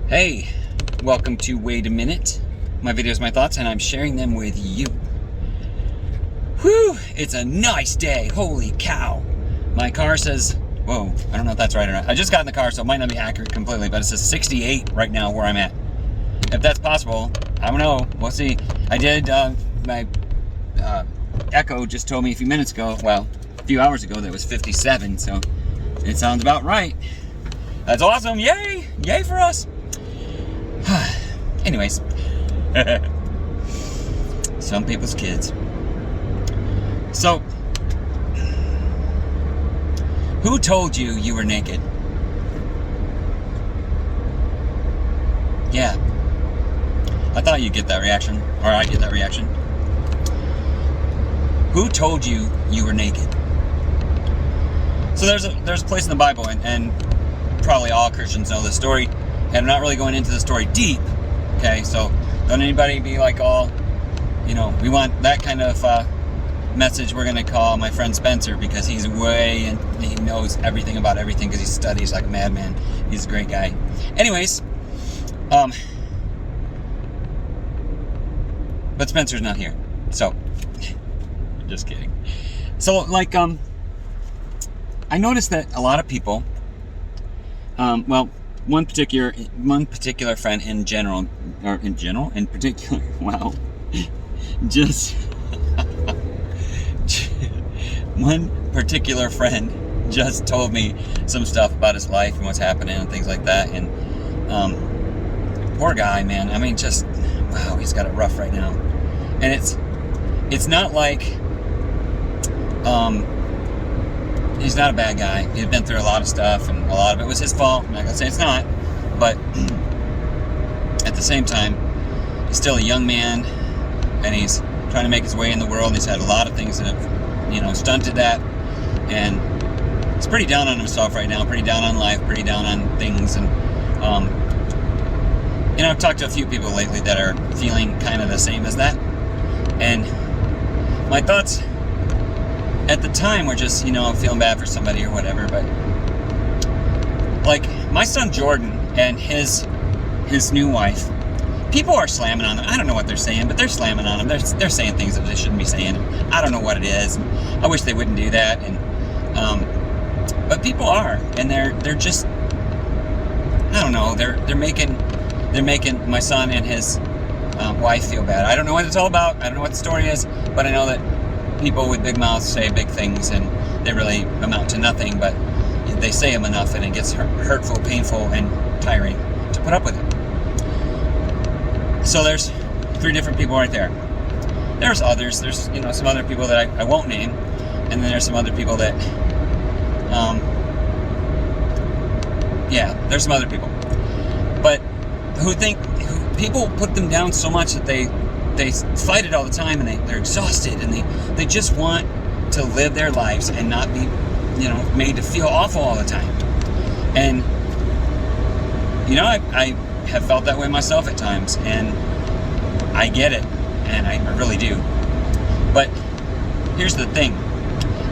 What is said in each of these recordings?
Hey, welcome to Wait a Minute. My videos, my thoughts, and I'm sharing them with you. Whew, it's a nice day. Holy cow. My car says, whoa, I don't know if that's right or not. I just got in the car, so it might not be accurate completely, but it says 68 right now where I'm at. If that's possible, I don't know. We'll see. I did, my Echo just told me a few minutes ago, well, a few hours ago, that it was 57, so it sounds about right. That's awesome. Yay! Yay for us. Anyways, some people's kids. So, who told you you were naked? Yeah, I thought you'd get that reaction, or I'd get that reaction. Who told you you were naked? So there's a place in the Bible, and probably all Christians know this story, and I'm not really going into the story deep, okay? So don't anybody be like all, we want that kind of message. We're going to call my friend Spencer because he's and he knows everything about everything because he studies like a madman. He's a great guy. Anyways, but Spencer's not here, so just kidding. So I noticed that a lot of people, one particular friend in particular, wow, just one particular friend just told me some stuff about his life and what's happening and things like that, and poor guy, man. I mean, just wow, he's got it rough right now, and it's not like he's not a bad guy. He's been through a lot of stuff, and a lot of it was his fault. I'm not gonna say it's not, but at the same time, he's still a young man, and he's trying to make his way in the world. And he's had a lot of things that have, stunted that, and he's pretty down on himself right now, pretty down on life, pretty down on things. And I've talked to a few people lately that are feeling kind of the same as that, and my thoughts at the time were just, feeling bad for somebody or whatever. But like my son Jordan and his new wife, people are slamming on them. I don't know what they're saying, but they're slamming on them. They're saying things that they shouldn't be saying. I don't know what it is. I wish they wouldn't do that. And but people are, and they're just, I don't know. They're making my son and his wife feel bad. I don't know what it's all about. I don't know what the story is, but I know that people with big mouths say big things, and they really amount to nothing, but they say them enough, and it gets hurtful, painful, and tiring to put up with it. So there's 3 different people right there. There's others. There's, some other people that I won't name, and then there's some other people that, there's some other people. But people put them down so much that they fight it all the time, and they're exhausted, and they just want to live their lives and not be, made to feel awful all the time. And, I have felt that way myself at times, and I get it, and I really do. But here's the thing.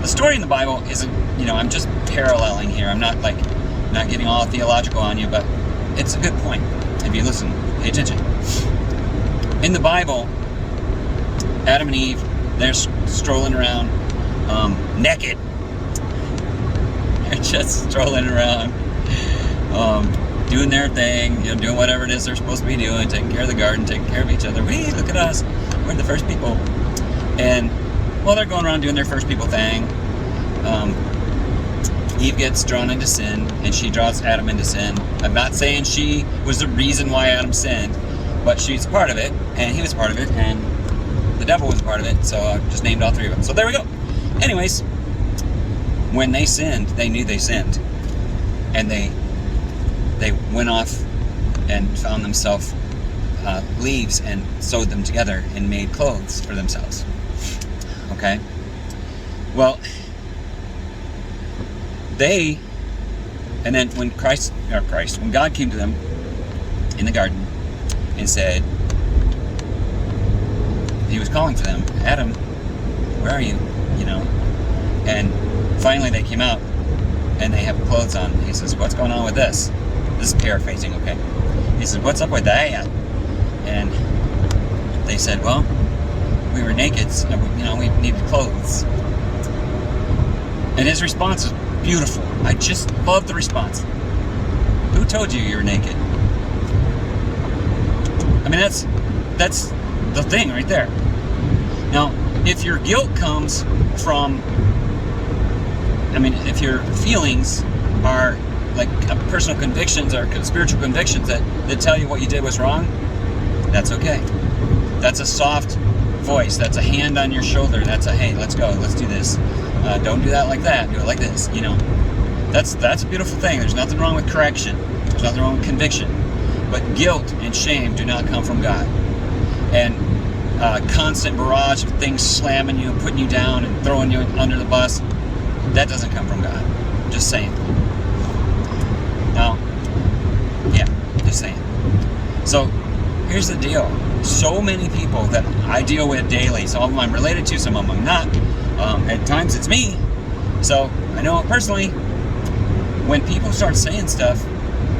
The story in the Bible isn't, I'm just paralleling here. I'm not getting all theological on you, but it's a good point. If you listen, pay attention. In the Bible, Adam and Eve, they're strolling around naked. They're just strolling around, doing their thing, doing whatever it is they're supposed to be doing, taking care of the garden, taking care of each other. Hey, look at us. We're the first people. And while they're going around doing their first people thing, Eve gets drawn into sin, and she draws Adam into sin. I'm not saying she was the reason why Adam sinned, but she's part of it, and he was part of it, and the devil was part of it, so I just named all 3 of them. So there we go. Anyways, when they sinned, they knew they sinned, and they went off and found themselves leaves and sewed them together and made clothes for themselves. Okay? Well, and then when when God came to them in the garden and said, he was calling for them, Adam, where are you? And finally they came out, and they have clothes on. He says, what's going on with this? This is paraphrasing, okay? He said, what's up with that? And they said, well, we were naked, so, we needed clothes. And his response is beautiful. I just love the response. Who told you were naked? I mean, that's the thing right there. Now, if your guilt comes from, if your feelings are like personal convictions or spiritual convictions that tell you what you did was wrong, that's okay. That's a soft voice. That's a hand on your shoulder. That's a, hey, let's go. Let's do this. Don't do that like that. Do it like this. That's a beautiful thing. There's nothing wrong with correction. There's nothing wrong with conviction. But guilt and shame do not come from God. And constant barrage of things slamming you, putting you down, and throwing you under the bus, that doesn't come from God. Just saying. Now, yeah, just saying. So, here's the deal. So many people that I deal with daily, some of them I'm related to, some of them I'm not. At times it's me. So, I know it personally. When people start saying stuff,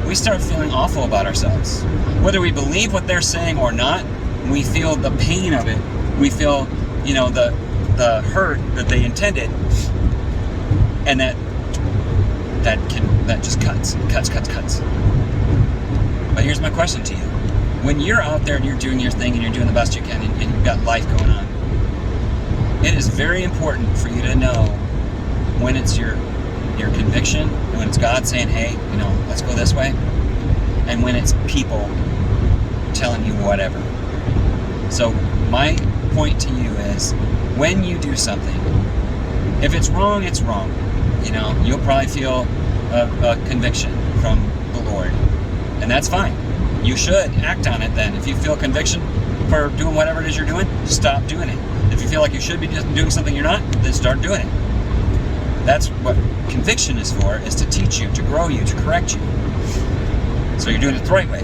we start feeling awful about ourselves. Whether we believe what they're saying or not, we feel the pain of it. We feel, the hurt that they intended, and that just cuts. But here's my question to you: when you're out there and you're doing your thing and you're doing the best you can, and you've got life going on, it is very important for you to know when it's your conviction and when it's God saying, hey, let's go this way, and when it's people telling you whatever. So my point to you is, when you do something, if it's wrong, it's wrong. You'll probably feel a conviction from the Lord, and that's fine. You should act on it then. If you feel conviction for doing whatever it is you're doing, stop doing it. If you feel like you should be doing something you're not, then start doing it. That's what conviction is for, is to teach you, to grow you, to correct you. So you're doing it the right way.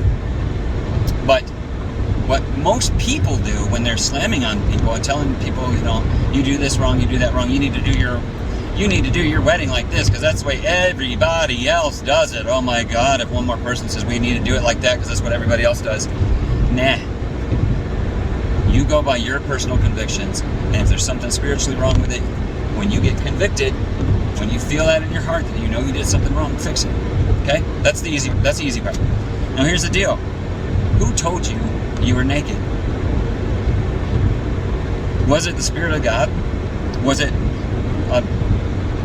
But what most people do when they're slamming on people and telling people, you do this wrong, you do that wrong, you need to do your wedding like this because that's the way everybody else does it. Oh my God, if one more person says we need to do it like that because that's what everybody else does. Nah. You go by your personal convictions, and if there's something spiritually wrong with it, when you get convicted, when you feel that in your heart that you did something wrong, fix it. Okay? That's the easy part. Now here's the deal. Who told you you were naked? Was it the Spirit of God? Was it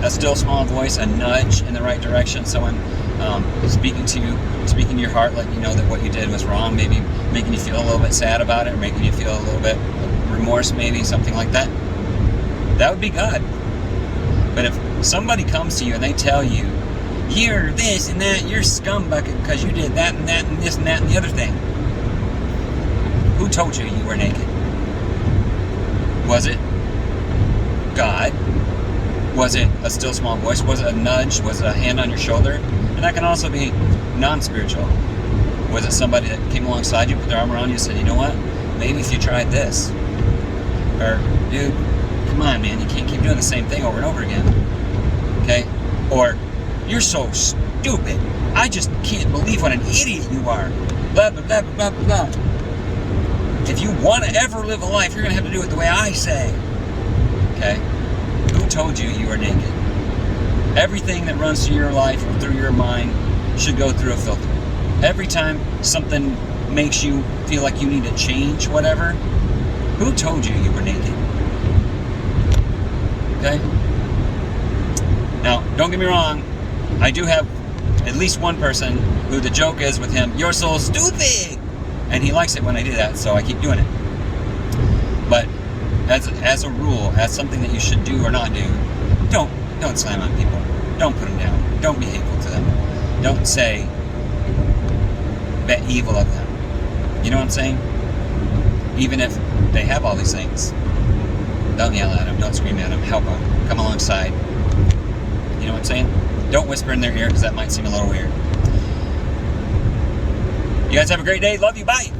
a still small voice, a nudge in the right direction, someone speaking to your heart, letting you know that what you did was wrong, maybe making you feel a little bit sad about it, or making you feel a little bit remorse, maybe something like that? That would be God. But if somebody comes to you and they tell you, you're this and that, you're scumbucket because you did that and that and this and that and the other thing, who told you you were naked? Was it God? Was it a still small voice? Was it a nudge? Was it a hand on your shoulder? And that can also be non-spiritual. Was it somebody that came alongside you, put their arm around you and said, you know what? Maybe if you tried this. Or, dude, come on, man, you can't keep doing the same thing over and over again. Okay? Or, you're so stupid. I just can't believe what an idiot you are. Blah, blah, blah, blah, blah. If you want to ever live a life, you're going to have to do it the way I say. Okay? Who told you you were naked? Everything that runs through your life or through your mind should go through a filter. Every time something makes you feel like you need to change whatever, who told you you were naked? Okay? Now, don't get me wrong, I do have at least one person who the joke is with him, you're so stupid! And he likes it when I do that, so I keep doing it. But as a rule, as something that you should do or not do, don't slam on people. Don't put them down. Don't be hateful to them. Don't say evil of them. You know what I'm saying? Even if they have all these things, don't yell at them. Don't scream at them. Help them. Come alongside. You know what I'm saying? Don't whisper in their ear because that might seem a little weird. You guys have a great day. Love you. Bye.